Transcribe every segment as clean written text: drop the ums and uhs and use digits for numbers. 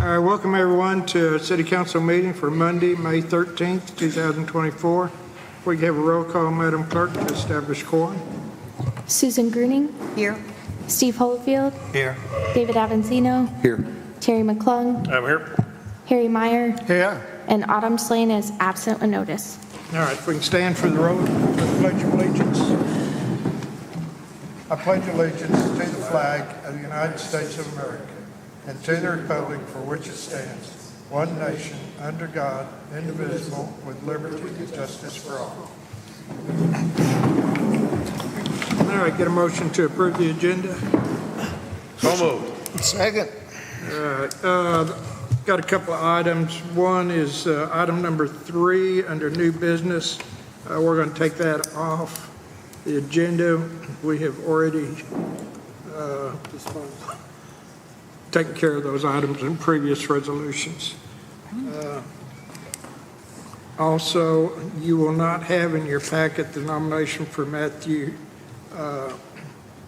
All right, welcome everyone to our City Council meeting for Monday, May 13th, 2024. If we can have a roll call, Madam Clerk, to establish quorum. Susan Gruning. Here. Steve Holofield. Here. David Avanzino. Here. Terry McClung. I'm here. Harry Meyer. Here. And Autumn Slane is absent with notice. All right, if we can stand for the roll, for the Pledge of Allegiance. I pledge allegiance to the flag of the United States of America and to the republic for which it stands, one nation, under God, indivisible, with liberty and justice for all. All right, get a motion to approve the agenda. So moved. Second. All right, got a couple of items. One is item number 3 under new business. We're going to take that off the agenda. We have already taken care of those items in previous resolutions. Also, you will not have in your packet the nomination for Matthew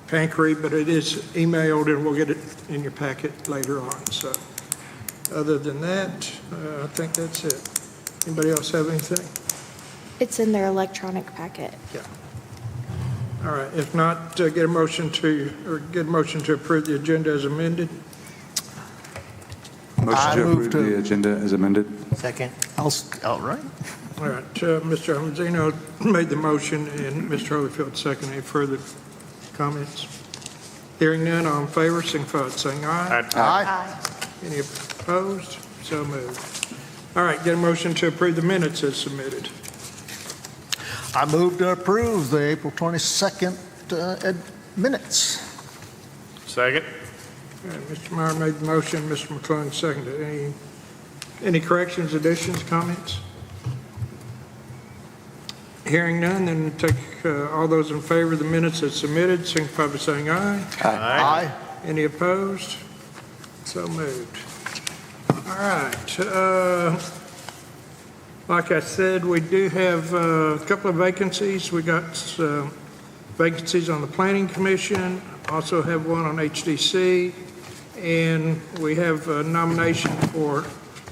Pancree, but it is emailed and we'll get it in your packet later on. So other than that, I think that's it. Anybody else have anything? It's in their electronic packet. Yeah. All right, if not, get a motion to approve the agenda as amended. Motion to approve the agenda as amended. Second. All All right. right, Mr. Avanzino made the motion and Mr. Holyfield seconded. Any further comments? Hearing none, all in favor, signify by saying aye. Aye. Any opposed? So moved. All right, get a motion to approve the minutes as submitted. I move to approve the April 22nd minutes. Second. All right, Mr. Meyer made the motion, Mr. McClung seconded. Any corrections, additions, comments? Hearing none, then take all those in favor of the minutes as submitted, signify by saying aye. Aye. Any opposed? So moved. All right. Like I said, we do have a couple of vacancies. We got vacancies on the Planning Commission, also have one on HDC, and we have a nomination for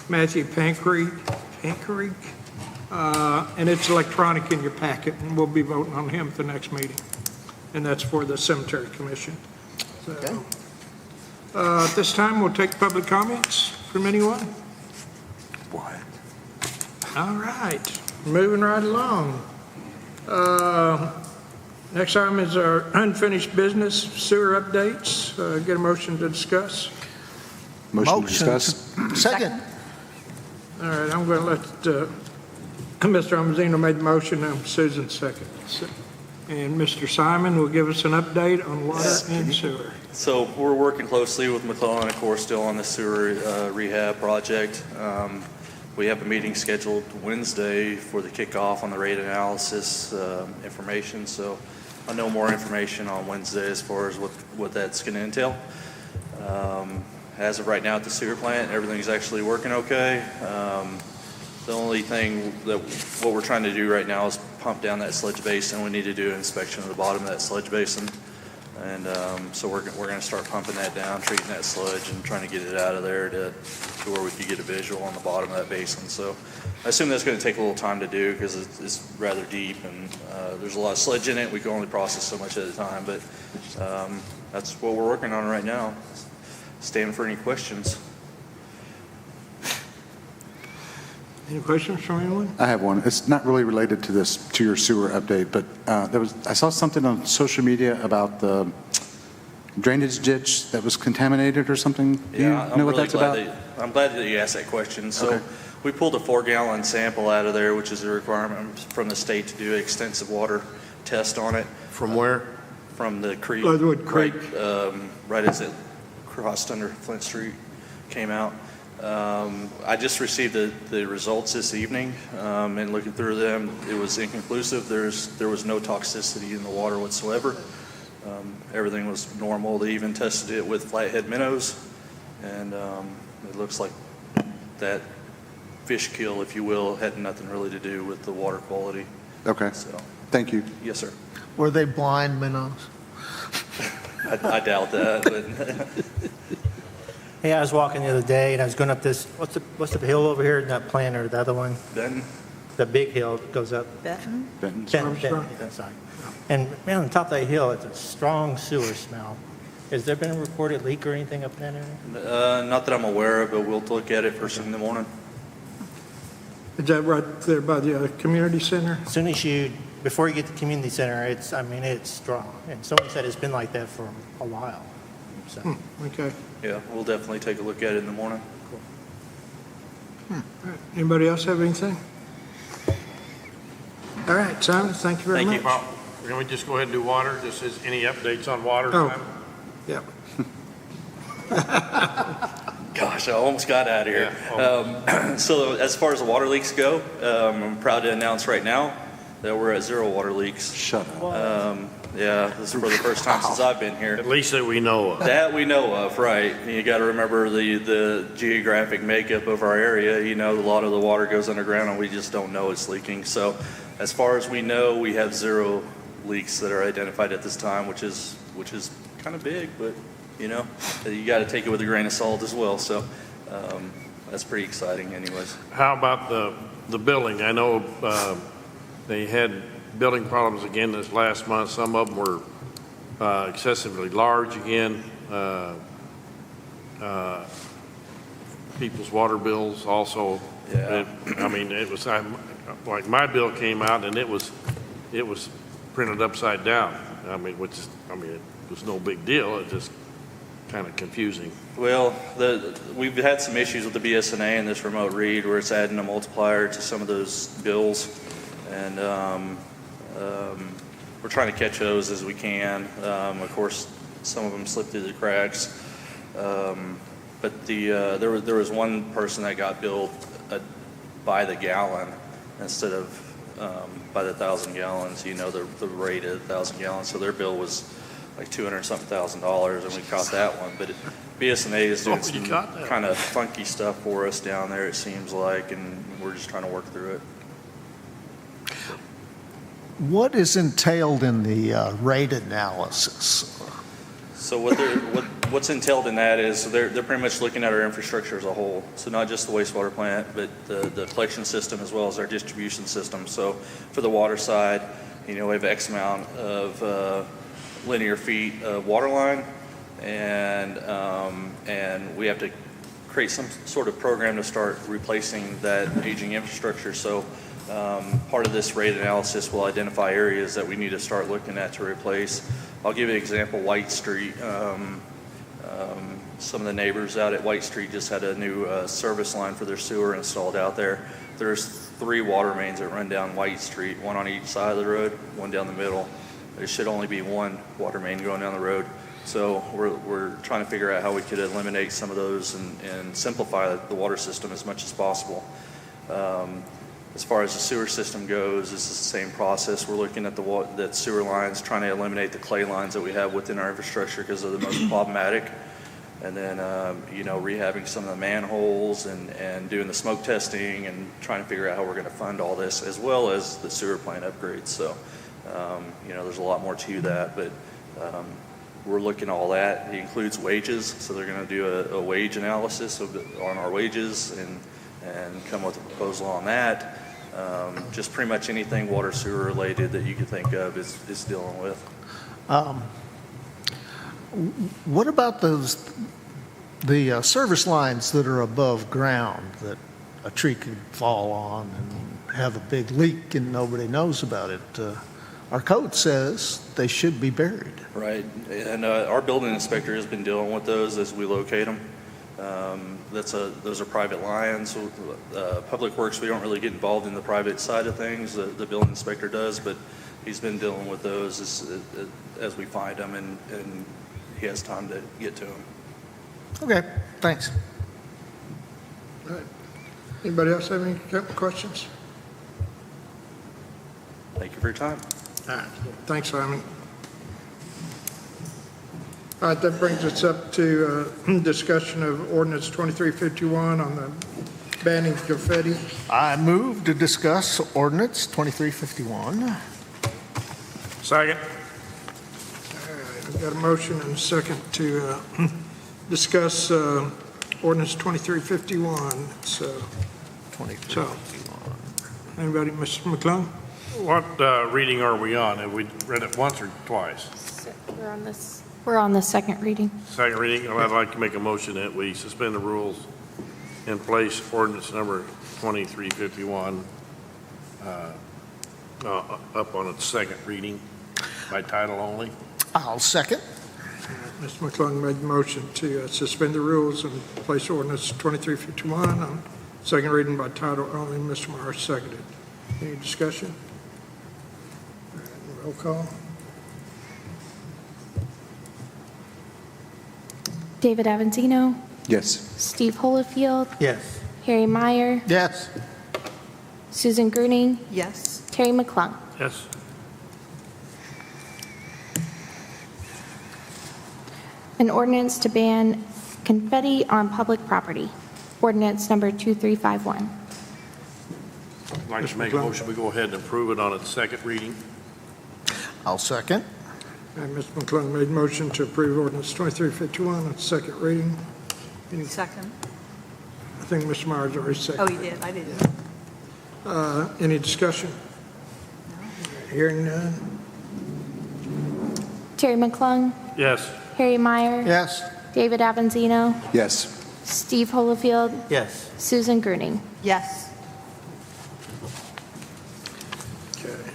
Matthew Pancree, and it's electronic in your packet, and we'll be voting on him at the next meeting, and that's for the Cemetery Commission. So, Okay. At this time, we'll take public comments from anyone. What? All right, moving right along. Next item is our unfinished business sewer updates. Get a motion to discuss. Motion to discuss. Second. All right, I'm going to let Mr. Avanzino made the motion, and Susan second. And Mr. Simon will give us an update on water and sewer. So we're working closely with McClellan, of course, still on the sewer rehab project. We have a meeting scheduled Wednesday for the kickoff on the rate analysis information. So I'll know more information on Wednesday as far as what that's going to entail. As of right now at the sewer plant, everything's actually working okay. The only thing that what we're trying to do right now is pump down that sludge basin. We need to do an inspection of the bottom of that sludge basin. And so we're going to start pumping that down, treating that sludge, and trying to get it out of there to where we could get a visual on the bottom of that basin. So I assume that's going to take a little time to do because it's rather deep and there's a lot of sludge in it. We can only process so much at a time, but that's what we're working on right now. Stand for any questions. Any questions from anyone? I have one. It's not really related to your sewer update, but I saw something on social media about the drainage ditch that was contaminated or something. Do you know what that's about? I'm glad that you asked that question. So Okay. we pulled a 4-gallon sample out of there, which is a requirement from the state to do an extensive water test on it. From where? From the creek. Leatherwood Creek. Right as it crossed under Flint Street, came out. I just received the results this evening, and looking through them, it was inconclusive. There was no toxicity in the water whatsoever. Everything was normal. They even tested it with flathead minnows, and it looks like that fish kill, if you will, had nothing really to do with the water quality. Okay. So, Thank you. yes, sir. Were they blind minnows? I doubt that, but Hey, I was walking the other day and I was going up this, what's the hill over here, not Plant or the other one? Then, The big hill that goes up. Benton's? Benton, yeah, sorry. And man, on the top of that hill, it's a strong sewer smell. Has there been a reported leak or anything up in that area? not that I'm aware of, but we'll look at it first thing in the morning. Is that right there by the community center? As soon as before you get to the community center, it's strong. And someone said it's been like that for a while. So, Okay. Yeah, we'll definitely take a look at it in the morning. All right. Anybody else have anything? All right, Simon, thank you very much. Thank you, Paul. Can we just go ahead and do water? Just as any updates on water? Oh. Simon? Yeah. Gosh, I almost got out of here. Yeah. So as far as the water leaks go, I'm proud to announce right now that we're at 0 water leaks. Shut up. Yeah, this is for the first time since I've been here. At least that we know of. That we know of, right. You got to remember the geographic makeup of our area. You know, a lot of the water goes underground and we just don't know it's leaking. So as far as we know, we have 0 leaks that are identified at this time, which is kind of big, but you know, you got to take it with a grain of salt as well. So that's pretty exciting anyways. How about the building? I know they had building problems again this last month. Some of them were excessively large again. People's water bills also. Yeah. It was like my bill came out and it was printed upside down. It was no big deal. It just kind of confusing. Well, we've had some issues with the BSNA and this remote read where it's adding a multiplier to some of those bills, and we're trying to catch those as we can. Of course, some of them slip through the cracks, but there was one person that got billed by the gallon instead of by the 1,000 gallons. You know, the rate at 1,000 gallons, so their bill was like $200-something thousand, and we caught that one. But BSNA is doing some kind of funky stuff for us down there, it seems like, and we're just trying to work through it. What is entailed in the rate analysis? So what's entailed in that is they're pretty much looking at our infrastructure as a whole. So not just the wastewater plant, but the collection system as well as our distribution system. So for the water side, you know, we have X amount of linear feet of water line, and we have to create some sort of program to start replacing that aging infrastructure. So part of this rate analysis will identify areas that we need to start looking at to replace. I'll give you an example. White Street. Some of the neighbors out at White Street just had a new service line for their sewer installed out there. There's 3 water mains that run down White Street, one on each side of the road, one down the middle. There should only be one water main going down the road. So we're trying to figure out how we could eliminate some of those and simplify the water system as much as possible. As far as the sewer system goes, it's the same process. We're looking at the sewer lines, trying to eliminate the clay lines that we have within our infrastructure because they're the most problematic. And then, rehabbing some of the manholes and doing the smoke testing and trying to figure out how we're going to fund all this, as well as the sewer plant upgrades. So, there's a lot more to that, but we're looking at all that. It includes wages, so they're going to do a wage analysis on our wages and come with a proposal on that. Just pretty much anything water sewer related that you could think of is dealing with. What about the service lines that are above ground that a tree could fall on and have a big leak and nobody knows about it? Our code says they should be buried. Right, and our building inspector has been dealing with those as we locate them. Those are private lines. Public Works, we don't really get involved in the private side of things. The building inspector does, but he's been dealing with those as we find them, and he has time to get to them. Okay, thanks. All right. Anybody else have any questions? Thank you for your time. All right. Thanks, Simon. All right, that brings us up to discussion of ordinance 2351 on the banning confetti. I move to discuss ordinance 2351. Second. All right, I've got a motion and a second to discuss ordinance 2351. So, 23. anybody, Mr. McClung? What reading are we on? Have we read it once or twice? We're on the second reading. Second reading, well, I'd like to make a motion that we suspend the rules and place ordinance number 2351 up on its second reading by title only. I'll second. Mr. McClung made the motion to suspend the rules and place ordinance 2351 on second reading by title only. Mr. Myers seconded. Any discussion? All right, roll call. David Avanzino, Yes. Steve Holofield, Yes. Harry Meyer, Yes. Susan Gruning, Yes. Terry McClung. Yes. An ordinance to ban confetti on public property. Ordinance number 2351. I'd like to make a motion, we go ahead and approve it on its second reading. I'll second. And Mr. McClung made motion to approve ordinance 2351 on second reading. Second. I think Mr. Myers already Oh, seconded. you did, I didn't. Any discussion? Hearing none. Terry McClung, Yes. Harry Meyer, Yes. David Avanzino, Yes. Steve Holofield, Yes. Susan Gruning. Yes. Okay.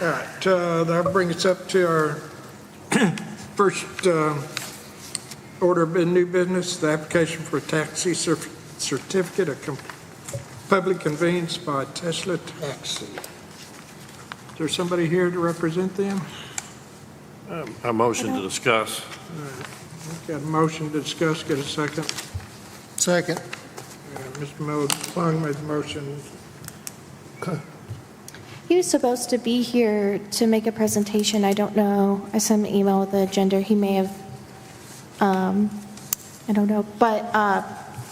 All right, that'll bring us up to our first order of new business, the application for a taxi certificate of public convenience by Tesla Taxi. Is there somebody here to represent them? A motion to discuss. Got a motion to discuss, get a second. Second. Mr. McClung made the motion. He was supposed to be here to make a presentation. I don't know. I sent him an email with the agenda. He may have, I don't know. But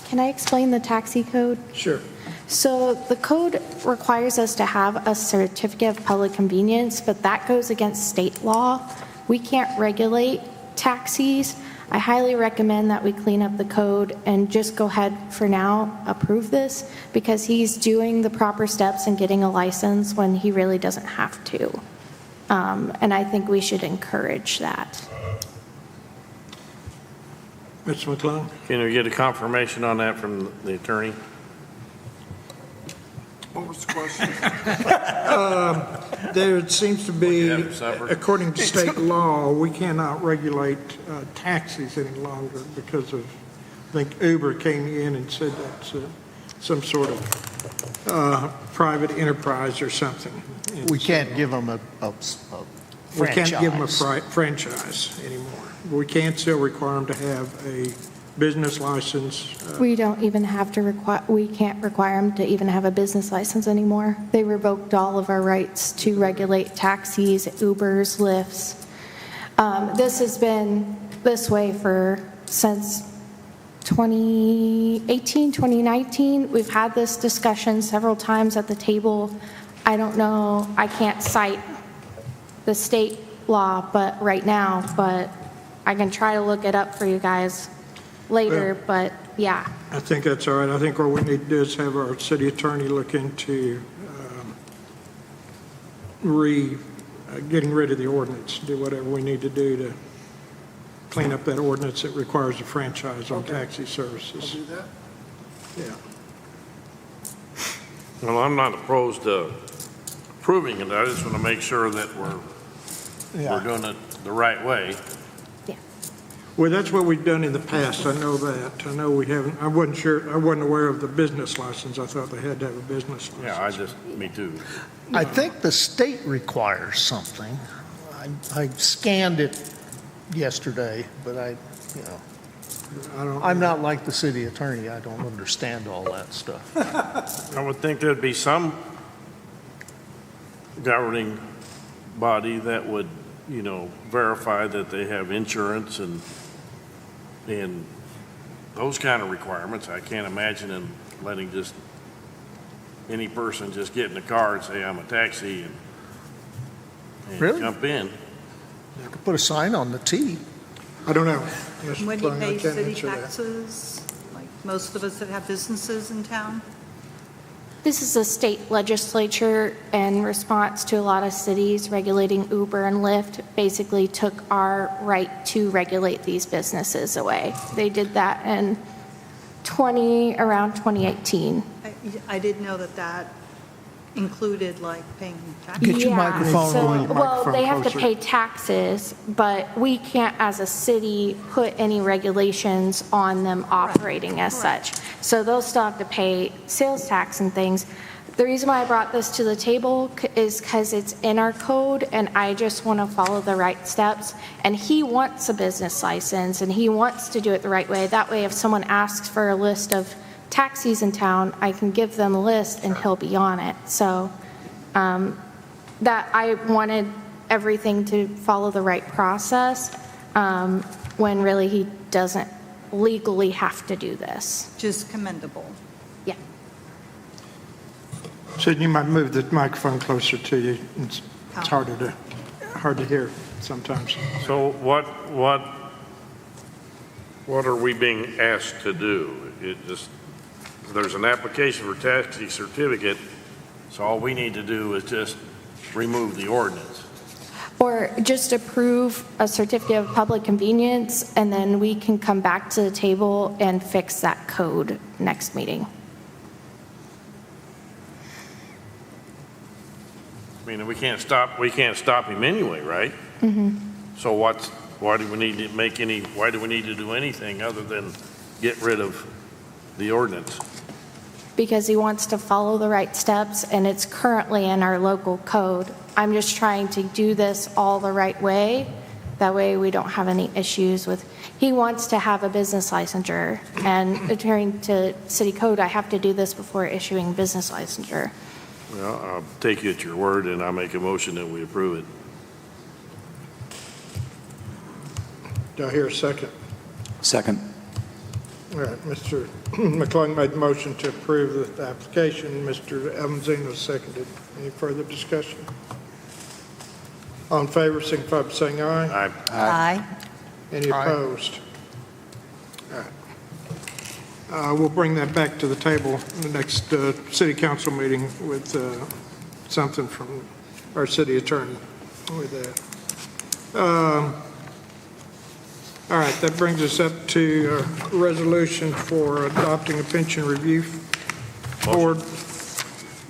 can I explain the taxi code? Sure. So the code requires us to have a certificate of public convenience, but that goes against state law. We can't regulate taxis. I highly recommend that we clean up the code and just go ahead for now, approve this, because he's doing the proper steps and getting a license when he really doesn't have to. And I think we should encourage that. Mr. McClung? Can we get a confirmation on that from the attorney? What was the question? There seems to be, What you have for supper? according to state law, we cannot regulate taxis any longer because of, I think Uber came in and said that's some sort of private enterprise or something. And We so can't give them a We can't give them a franchise. franchise anymore. We can still require them to have a business license. We don't even have to we can't require them to even have a business license anymore. They revoked all of our rights to regulate taxis, Ubers, Lyfts. This has been this way since 2018, 2019. We've had this discussion several times at the table. I don't know, I can't cite the state law right now, but I can try to look it up for you guys later, but yeah. I think that's all right. I think what we need to do is have our city attorney look into getting rid of the ordinance, do whatever we need to do to clean up that ordinance that requires a franchise on taxi services. I'll do that. Yeah. Well, I'm not opposed to approving it. I just want to make sure that we're doing it the right way. Well, that's what we've done in the past. I know that. I know we haven't, I wasn't aware of the business license. I thought they had to have a business license. Yeah, me too. I think the state requires something. I scanned it yesterday, but I'm not like the city attorney. I don't understand all that stuff. I would think there'd be some governing body that would, verify that they have insurance and those kind of requirements. I can't imagine them letting just any person just get in the car and say, I'm a taxi and Really? jump in. You could put a sign on the T. I don't know. Mr. When you McClung, I pay can't city answer that. taxes, like most of us that have businesses in town? This is a state legislature in response to a lot of cities regulating Uber and Lyft, basically took our right to regulate these businesses away. They did that in around 2018. I didn't know that included like paying taxes. Get your Yeah, microphone so- on, your Well, microphone they have to closer. pay taxes, but we can't, as a city, put any regulations on them operating as such. So they'll still have to pay sales tax and things. The reason why I brought this to the table is because it's in our code, and I just want to follow the right steps. And he wants a business license, and he wants to do it the right way. That way, if someone asks for a list of taxis in town, I can give them a list and he'll be on it. So that I wanted everything to follow the right process when really he doesn't legally have to do this. Just commendable. Yeah. Sid, you might move the microphone closer to you. It's hard to hear sometimes. So what are we being asked to do? There's an application for taxi certificate, so all we need to do is just remove the ordinance. Or just approve a certificate of public convenience, and then we can come back to the table and fix that code next meeting. I mean, we can't stop him anyway, right? So why do we need to do anything other than get rid of the ordinance? Because he wants to follow the right steps, and it's currently in our local code. I'm just trying to do this all the right way. That way we don't have any issues with, he wants to have a business licensure, and according to city code, I have to do this before issuing business licensure. Well, I'll take you at your word, and I'll make a motion that we approve it. Do I hear a second? Second. All right, Mr. McClung made the motion to approve the application. Mr. Almanzino seconded. Any further discussion? All in favor, signify by saying aye. Aye. Any opposed? All right. We'll bring that back to the table in the next city council meeting with something from our city attorney with that. All right, that brings us up to a resolution for adopting a pension review board.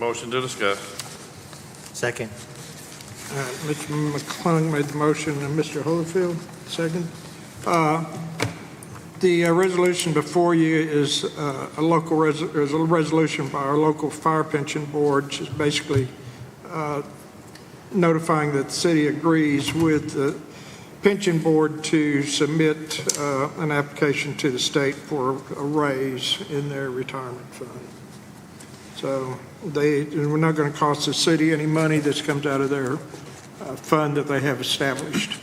Motion to discuss. Second. Mr. McClung made the motion, and Mr. Holyfield, second. The resolution before you is a resolution by our local fire pension board, which is basically notifying that the city agrees with the pension board to submit an application to the state for a raise in their retirement fund. So we're not going to cost the city any money. This comes out of their fund that they have established.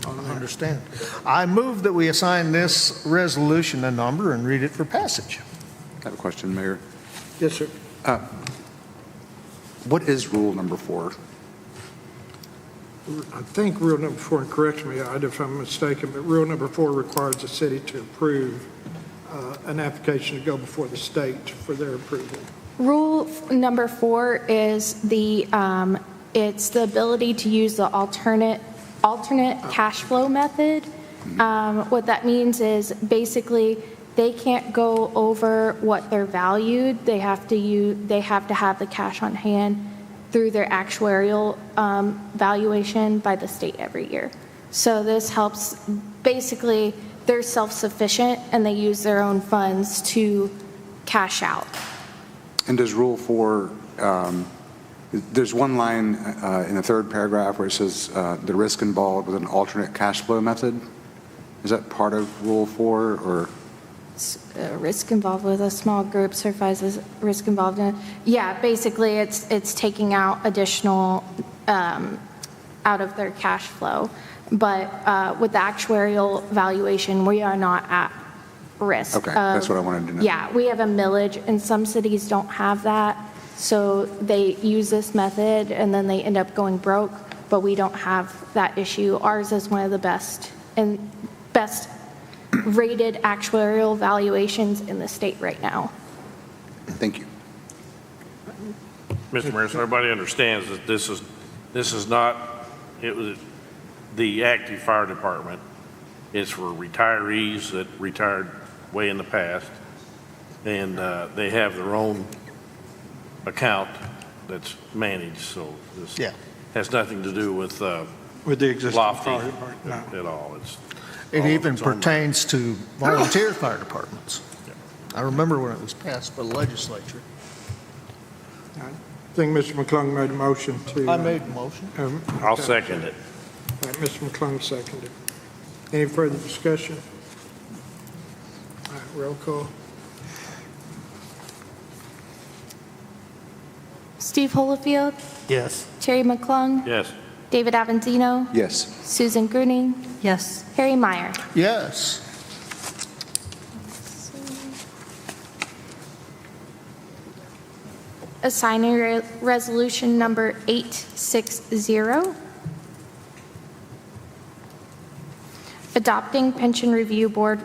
I understand. I move that we assign this resolution a number and read it for passage. I have a question, Mayor. Yes, sir. What is rule number 4? I think rule number 4, and correct me if I'm mistaken, but rule number 4 requires the city to approve an application to go before the state for their approval. Rule number 4 is it's the ability to use the alternate cash flow method. What that means is basically they can't go over what they're valued. They have to have the cash on hand through their actuarial valuation by the state every year. So this helps, basically, they're self-sufficient and they use their own funds to cash out. And does rule 4, there's one line in the third paragraph where it says the risk involved with an alternate cash flow method. Is that part of rule 4 or? Risk involved with a small group certifies as risk involved in, yeah, basically it's taking out additional out of their cash flow. But with the actuarial valuation, we are not at risk. Okay, that's what I wanted to know. Yeah, we have a millage, and some cities don't have that. So they use this method, and then they end up going broke, but we don't have that issue. Ours is one of the best and best rated actuarial valuations in the state right now. Thank you. Mr. Mayor, so everybody understands that this is not, it was the active fire department. It's for retirees that retired way in the past, and they have their own account that's managed, so this Yeah. has nothing to do with the existing Lofty fire department, no. at all. It's It all even its own money. pertains to volunteer fire departments. I remember when it was passed by the legislature. I think Mr. McClung made a motion to. I made the motion. I'll second it. All right, Mr. McClung seconded. Any further discussion? All right, roll call. Steve Holofield, Yes. Terry McClung, Yes. David Avanzino, Yes. Susan Gruning, Yes. Harry Meyer. Yes. Assigning resolution number 860. Adopting Pension Review Board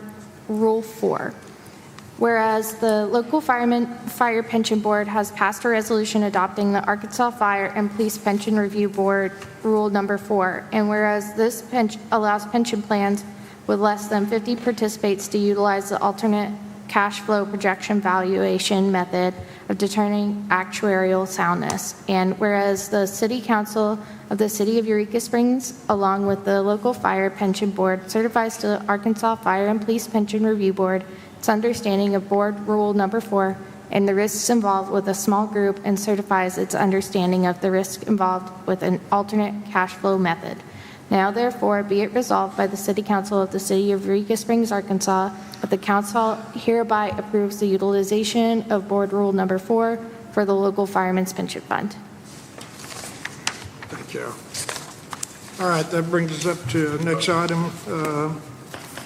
Rule 4. Whereas the local fire pension board has passed a resolution adopting the Arkansas Fire and Police Pension Review Board Rule Number 4, and whereas this allows pension plans with less than 50 participates to utilize the alternate cash flow projection valuation method of determining actuarial soundness. And whereas the City Council of the City of Eureka Springs, along with the local fire pension board, certifies to the Arkansas Fire and Police Pension Review Board its understanding of Board Rule Number 4 and the risks involved with a small group, and certifies its understanding of the risk involved with an alternate cash flow method. Now therefore be it resolved by the City Council of the City of Eureka Springs, Arkansas, that the council hereby approves the utilization of Board Rule Number 4 for the local fireman's pension fund. Thank you. All right, that brings us up to the next item.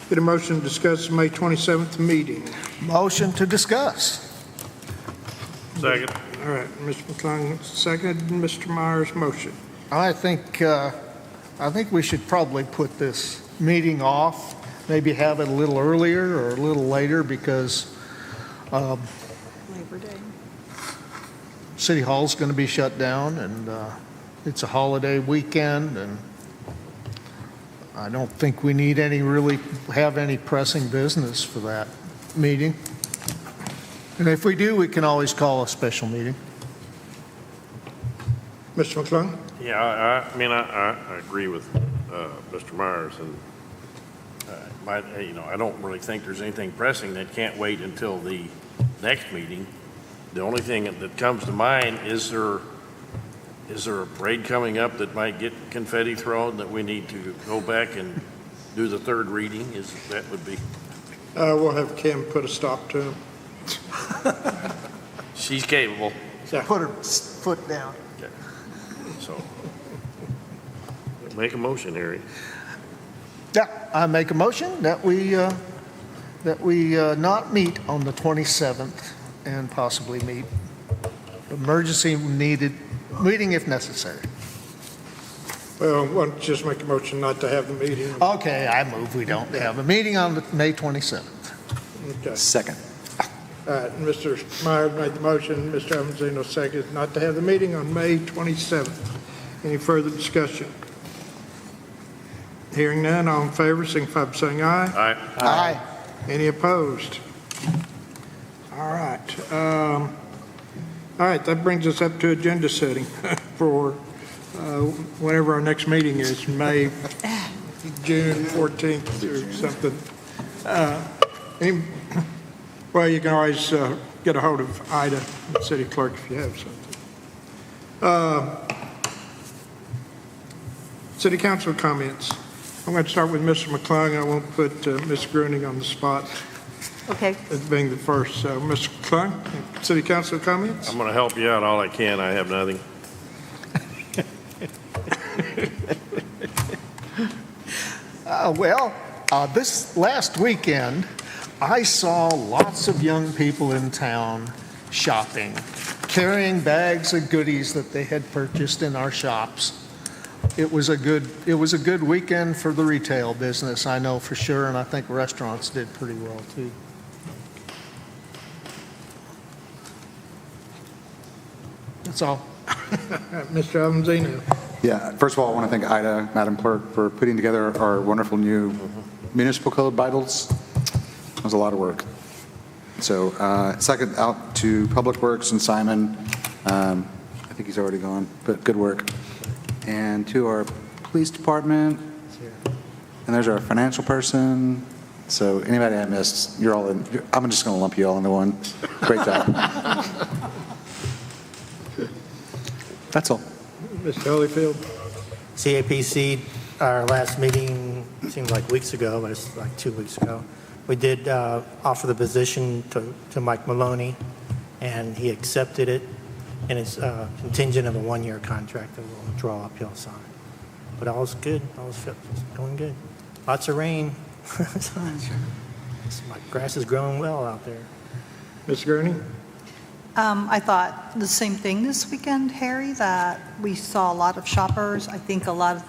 Get a motion to discuss the May 27th meeting. Motion to discuss. Second. All right, Mr. McClung seconded Mr. Meyer's motion. I think we should probably put this meeting off, maybe have it a little earlier or a little later, because Labor Day. City Hall's going to be shut down, and it's a holiday weekend, and I don't think we need have any pressing business for that meeting. And if we do, we can always call a special meeting. Mr. McClung? Yeah, I agree with Mr. Myers, and I don't really think there's anything pressing that can't wait until the next meeting. The only thing that comes to mind, is there a parade coming up that might get confetti thrown that we need to go back and do the third reading? That would be, We'll have Kim put a stop to him. she's capable, Put her foot down. so. Make a motion, Harry. Yeah, I make a motion that we not meet on the 27th and possibly meet emergency meeting if necessary. Well, why don't you just make a motion not to have the meeting? Okay, I move we don't have a meeting on the May 27th. Okay. Second. All right, Mr. Meyer made the motion, Mr. Avanzino seconded, not to have the meeting on May 27th. Any further discussion? Hearing none, all in favor, signify by saying aye. All right. Aye. Any opposed? All right. All right, that brings us up to agenda setting for whenever our next meeting is, June 14th or something. Well, you can always get a hold of Ida, the city clerk, if you have something. City council comments. I'm going to start with Mr. McClung. I won't put Ms. Gruning on the spot Okay. as being the first. So, Mr. McClung, city council comments? I'm going to help you out all I can. I have nothing. This last weekend, I saw lots of young people in town shopping, carrying bags of goodies that they had purchased in our shops. it was a good weekend for the retail business, I know for sure, and I think restaurants did pretty well too. That's all. Mr. Avanzino. Yeah, first of all, I want to thank Ida, Madam Clerk, for putting together our wonderful new municipal code vitals. It was a lot of work. So second out to Public Works and Simon. I think he's already gone, but good work. And to our police department. And there's our financial person. So anybody I missed, you're all in. I'm just going to lump you all into one. Great job. That's all. Mr. Holyfield. CAPC, our last meeting seems like weeks ago, but it's like 2 weeks ago. We did offer the position to Mike Maloney, and he accepted it, and it's contingent of a one-year contract that we'll draw up, he'll sign. But all was good. All was going good. Lots of rain. My grass is growing well out there. Ms. Gurney. I thought the same thing this weekend, Harry, that we saw a lot of shoppers. I think a lot of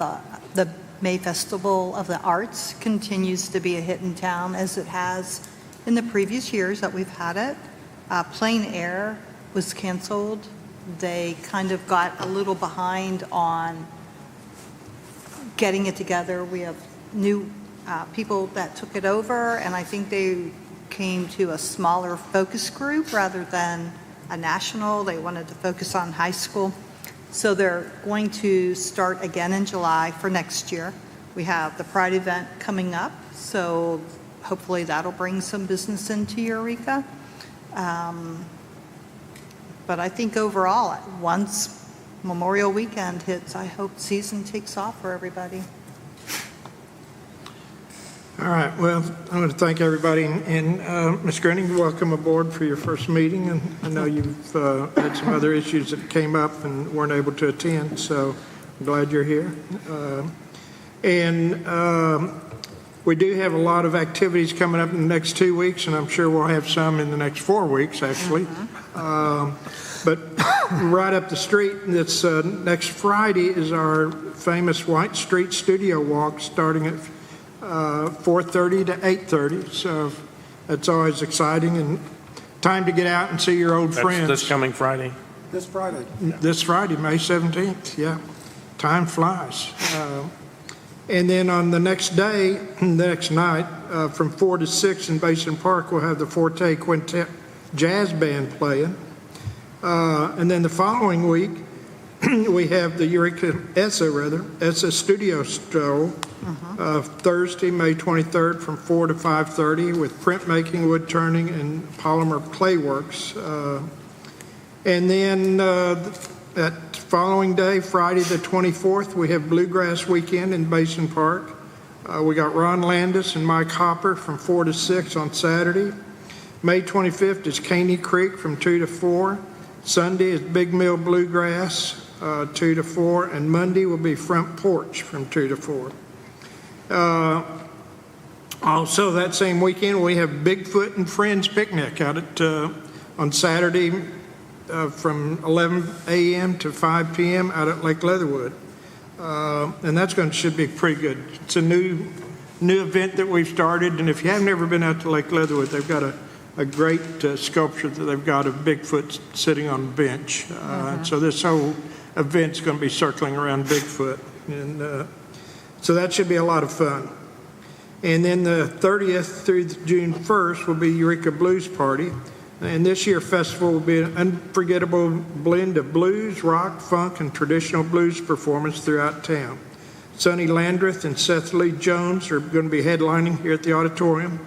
the May Festival of the Arts continues to be a hit in town, as it has in the previous years that we've had it. Plein Air was canceled. They kind of got a little behind on getting it together. We have new people that took it over, and I think they came to a smaller focus group rather than a national. They wanted to focus on high school. So they're going to start again in July for next year. We have the Pride event coming up, so hopefully that'll bring some business into Eureka. But I think overall, once Memorial Weekend hits, I hope season takes off for everybody. All right, well, I want to thank everybody, and Ms. Grinning, welcome aboard for your first meeting, and I know you've had some other issues that came up and weren't able to attend, so I'm glad you're here. We do have a lot of activities coming up in the next 2 weeks, and I'm sure we'll have some in the next 4 weeks, actually. But right up the street, this next Friday is our famous White Street Studio Walk, starting at 4:30 to 8:30, so that's always exciting and time to get out and see your old friends. That's this coming Friday? This Friday. This Friday, May 17th, yeah. Time flies. And then on the next day, the next night, from 4 to 6 in Basin Park, we'll have the Forte Quintet Jazz Band playing. And then the following week, we have the ESSA Studio Stroll, Thursday, May 23rd from 4 to 5:30 with printmaking, wood turning, and polymer clay works. And then that following day, Friday the 24th, we have Bluegrass Weekend in Basin Park. We got Ron Landis and Mike Hopper from 4 to 6 on Saturday. May 25th is Caney Creek from 2 to 4. Sunday is Big Mill Bluegrass, 2 to 4, and Monday will be Front Porch from 2 to 4. Also, that same weekend, we have Bigfoot and Friends Picnic out at on Saturday from 11 a.m. to 5 p.m. out at Lake Leatherwood, and that's should be pretty good. It's a new event that we've started, and if you haven't ever been out to Lake Leatherwood, they've got a great sculpture that they've got of Bigfoot sitting on a bench. So this whole event's going to be circling around Bigfoot, and so that should be a lot of fun. And then the 30th through June 1st will be Eureka Blues Party. And this year's festival will be an unforgettable blend of blues, rock, funk, and traditional blues performance throughout town. Sonny Landreth and Seth Lee Jones are going to be headlining here at the auditorium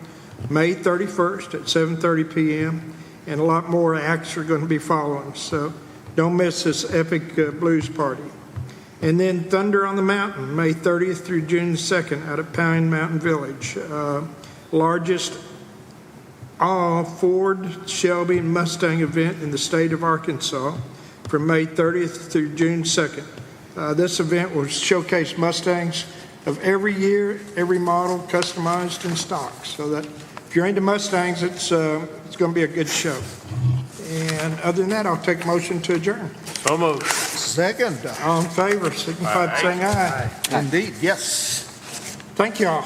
May 31st at 7:30 p.m. And a lot more acts are going to be following. So don't miss this epic blues party. And then Thunder on the Mountain, May 30th through June 2nd out at Pine Mountain Village. Largest all Ford, Shelby, and Mustang event in the state of Arkansas from May 30th through June 2nd. This event will showcase Mustangs of every year, every model, customized in stock. So that if you're into Mustangs, it's going to be a good show. And other than that, I'll take motion to adjourn. So moved. Second, All in favor, signify by saying aye. indeed, yes. Thank you all.